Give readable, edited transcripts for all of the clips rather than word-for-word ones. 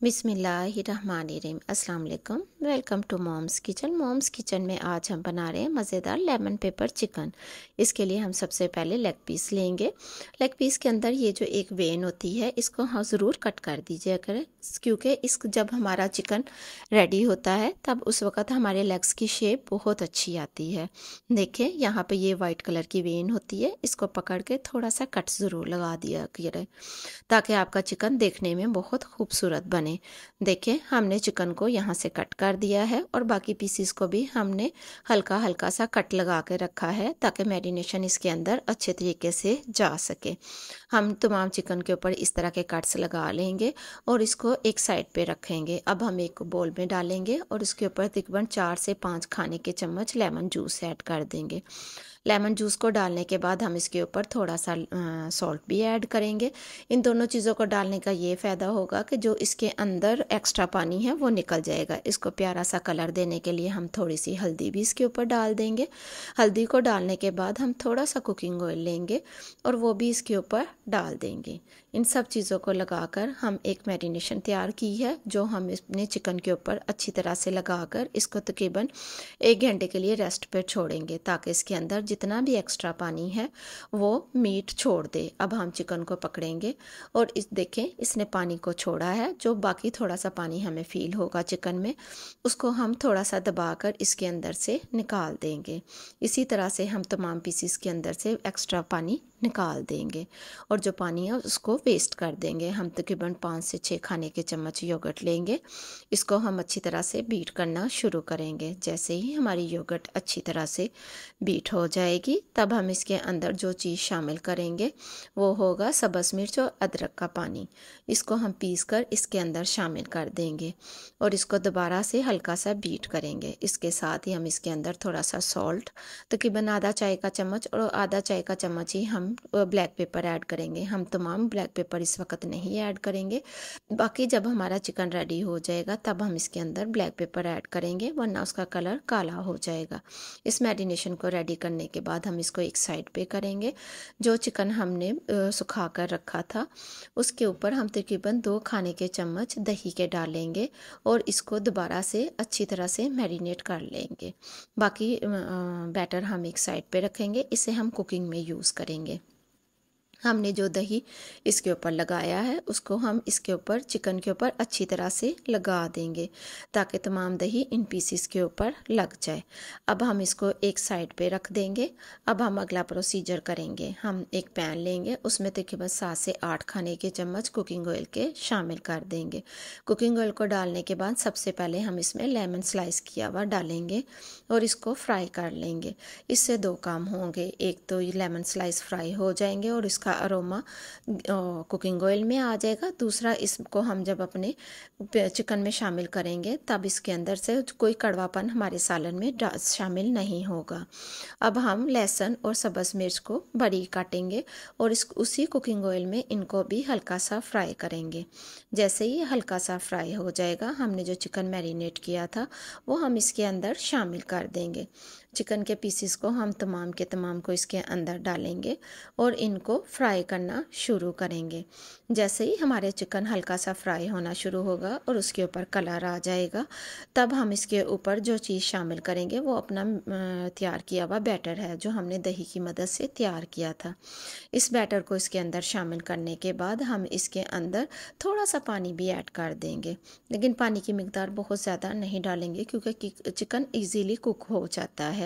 बिस्मिल्लाहिर्रहमानिर्रहीम। अस्सलाम वालेकुम। Welcome to mom's kitchen. Mom's kitchen में आज हम बना रहे हैं मज़ेदार लेमन पेपर चिकन। इसके लिए हम सबसे पहले लेग पीस लेंगे। लेग पीस के अंदर ये जो एक वेन होती है इसको हाँ ज़रूर कट कर दीजिए करें, क्योंकि इस जब हमारा चिकन रेडी होता है तब उस वक़्त हमारे लेग्स की शेप बहुत अच्छी आती है। देखिए यहाँ पे ये वाइट कलर की वेन होती है, इसको पकड़ के थोड़ा सा कट ज़रूर लगा दिया करें ताकि आपका चिकन देखने में बहुत खूबसूरत बने। देखिए हमने चिकन को यहाँ से कट कर दिया है और बाकी पीसीस को भी हमने हल्का हल्का सा कट लगा के रखा है ताकि मैरिनेशन इसके अंदर अच्छे तरीके से जा सके। हम तमाम चिकन के ऊपर इस तरह के कट्स लगा लेंगे और इसको एक साइड पे रखेंगे। अब हम एक बोल में डालेंगे और इसके ऊपर तकरीबन 4 से 5 खाने के चम्मच लेमन जूस ऐड कर देंगे। लेमन जूस को डालने के बाद हम इसके ऊपर थोड़ा सा सॉल्ट भी ऐड करेंगे। इन दोनों चीज़ों को डालने का ये फ़ायदा होगा कि जो इसके अंदर एक्स्ट्रा पानी है वो निकल जाएगा। इसको प्यारा सा कलर देने के लिए हम थोड़ी सी हल्दी भी इसके ऊपर डाल देंगे। हल्दी को डालने के बाद हम थोड़ा सा कुकिंग ऑयल लेंगे और वो भी इसके ऊपर डाल देंगे। इन सब चीज़ों को लगाकर हम एक मैरिनेशन तैयार की है जो हम अपने चिकन के ऊपर अच्छी तरह से लगाकर इसको तकरीबन 1 घंटे के लिए रेस्ट पर छोड़ेंगे ताकि इसके अंदर जितना भी एक्स्ट्रा पानी है वो मीट छोड़ दे। अब हम चिकन को पकड़ेंगे और इस देखें इसने पानी को छोड़ा है। जो बाकी थोड़ा सा पानी हमें फील होगा चिकन में उसको हम थोड़ा सा दबाकर इसके अंदर से निकाल देंगे। इसी तरह से हम तमाम पीसीस के अंदर से एक्स्ट्रा पानी निकाल देंगे और जो पानी है उसको वेस्ट कर देंगे। हम तकरीबन 5 से 6 खाने के चम्मच योगर्ट लेंगे। इसको हम अच्छी तरह से बीट करना शुरू करेंगे। जैसे ही हमारी योगर्ट अच्छी तरह से बीट हो जाएगी तब हम इसके अंदर जो चीज़ शामिल करेंगे वो होगा सब्ज़ मिर्च और अदरक का पानी। इसको हम पीस कर इसके अंदर शामिल कर देंगे और इसको दोबारा से हल्का सा बीट करेंगे। इसके साथ ही हम इसके अंदर थोड़ा सा सॉल्ट तकरीबन आधा चाय का चम्मच और आधा चाय का चम्मच ही हम ब्लैक पेपर ऐड करेंगे। हम तमाम ब्लैक पेपर इस वक्त नहीं ऐड करेंगे, बाकी जब हमारा चिकन रेडी हो जाएगा तब हम इसके अंदर ब्लैक पेपर ऐड करेंगे वरना उसका कलर काला हो जाएगा। इस मैरिनेशन को रेडी करने के बाद हम इसको एक साइड पे करेंगे। जो चिकन हमने सुखा कर रखा था उसके ऊपर हम तकरीबन 2 खाने के चम्मच दही के डालेंगे और इसको दोबारा से अच्छी तरह से मैरिनेट कर लेंगे। बाकी बैटर हम एक साइड पे रखेंगे, इसे हम कुकिंग में यूज़ करेंगे। हमने जो दही इसके ऊपर लगाया है उसको हम इसके ऊपर चिकन के ऊपर अच्छी तरह से लगा देंगे ताकि तमाम दही इन पीसीस के ऊपर लग जाए। अब हम इसको एक साइड पे रख देंगे। अब हम अगला प्रोसीजर करेंगे। हम एक पैन लेंगे, उसमें तकरीबन 7 से 8 खाने के चम्मच कुकिंग ऑयल के शामिल कर देंगे। कुकिंग ऑयल को डालने के बाद सबसे पहले हम इसमें लेमन स्लाइस किया हुआ डालेंगे और इसको फ्राई कर लेंगे। इससे 2 काम होंगे, एक तो ये लेमन स्लाइस फ्राई हो जाएंगे और इसका अरोमा कुकिंग ऑयल में आ जाएगा। दूसरा इसको हम जब अपने चिकन में शामिल करेंगे तब इसके अंदर से कोई कड़वापन हमारे सालन में शामिल नहीं होगा। अब हम लहसुन और सब्ज़ मिर्च को बारीक काटेंगे और उसी कुकिंग ऑयल में इनको भी हल्का सा फ्राई करेंगे। जैसे ही हल्का सा फ्राई हो जाएगा हमने जो चिकन मैरिनेट किया था वो हम इसके अंदर शामिल कर देंगे। चिकन के पीसेस को हम तमाम के तमाम को इसके अंदर डालेंगे और इनको फ्राई करना शुरू करेंगे। जैसे ही हमारे चिकन हल्का सा फ्राई होना शुरू होगा और उसके ऊपर कलर आ जाएगा तब हम इसके ऊपर जो चीज़ शामिल करेंगे वो अपना तैयार किया हुआ बैटर है जो हमने दही की मदद से तैयार किया था। इस बैटर को इसके अंदर शामिल करने के बाद हम इसके अंदर थोड़ा सा पानी भी ऐड कर देंगे, लेकिन पानी की मिकदार बहुत ज़्यादा नहीं डालेंगे क्योंकि चिकन ईजीली कुक हो जाता है।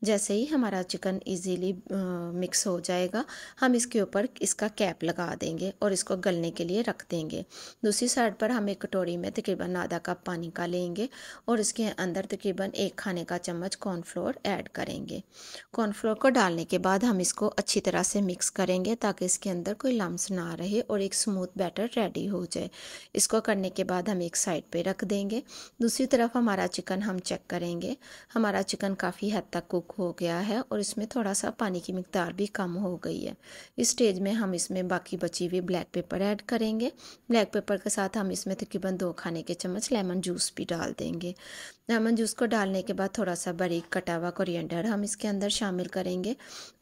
जैसे ही हमारा चिकन ईजीली मिक्स हो जाएगा हम इसके ऊपर इसका कैप लगा देंगे और इसको गलने के लिए रख देंगे। दूसरी साइड पर हम एक कटोरी में तकरीबन आधा कप पानी का लेंगे और इसके अंदर तकरीबन 1 खाने का चम्मच कॉर्नफ्लोर ऐड करेंगे। कॉर्नफ्लोर को डालने के बाद हम इसको अच्छी तरह से मिक्स करेंगे ताकि इसके अंदर कोई लम्स ना रहे और एक स्मूथ बैटर रेडी हो जाए। इसको करने के बाद हम एक साइड पे रख देंगे। दूसरी तरफ हमारा चिकन हम चेक करेंगे। हमारा चिकन काफ़ी हद तक कुक हो गया है और इसमें थोड़ा सा पानी की मिकदार भी कम हो गई है। इस स्टेज में हम इसमें बाकी बची हुई ब्लैक पेपर ऐड करेंगे। ब्लैक पेपर के साथ हम इसमें तकरीबन 2 खाने के चम्मच लेमन जूस भी डाल देंगे। लेमन जूस को डालने के बाद थोड़ा सा बारीक कटा हुआ कोरिएंडर हम इसके अंदर शामिल करेंगे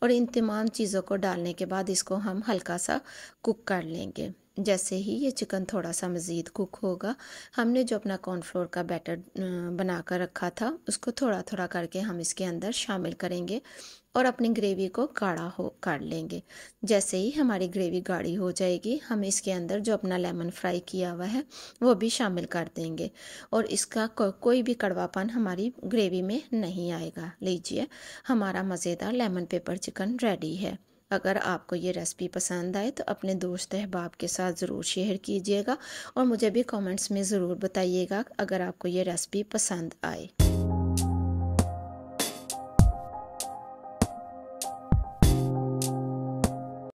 और इन तमाम चीज़ों को डालने के बाद इसको हम हल्का सा कुक कर लेंगे। जैसे ही ये चिकन थोड़ा सा मज़ीद कुक होगा, हमने जो अपना कॉर्नफ्लोर का बैटर बना कर रखा था उसको थोड़ा थोड़ा करके हम इसके अंदर शामिल करेंगे और अपनी ग्रेवी को गाढ़ा हो कर लेंगे। जैसे ही हमारी ग्रेवी गाढ़ी हो जाएगी, हम इसके अंदर जो अपना लेमन फ्राई किया हुआ है वो भी शामिल कर देंगे और इसका कोई भी कड़वापन हमारी ग्रेवी में नहीं आएगा। लीजिए, हमारा मज़ेदार लेमन पेपर चिकन रेडी है। अगर आपको ये रेसिपी पसंद आए तो अपने दोस्त अहबाब के साथ ज़रूर शेयर कीजिएगा और मुझे भी कमेंट्स में ज़रूर बताइएगा अगर आपको ये रेसिपी पसंद आए।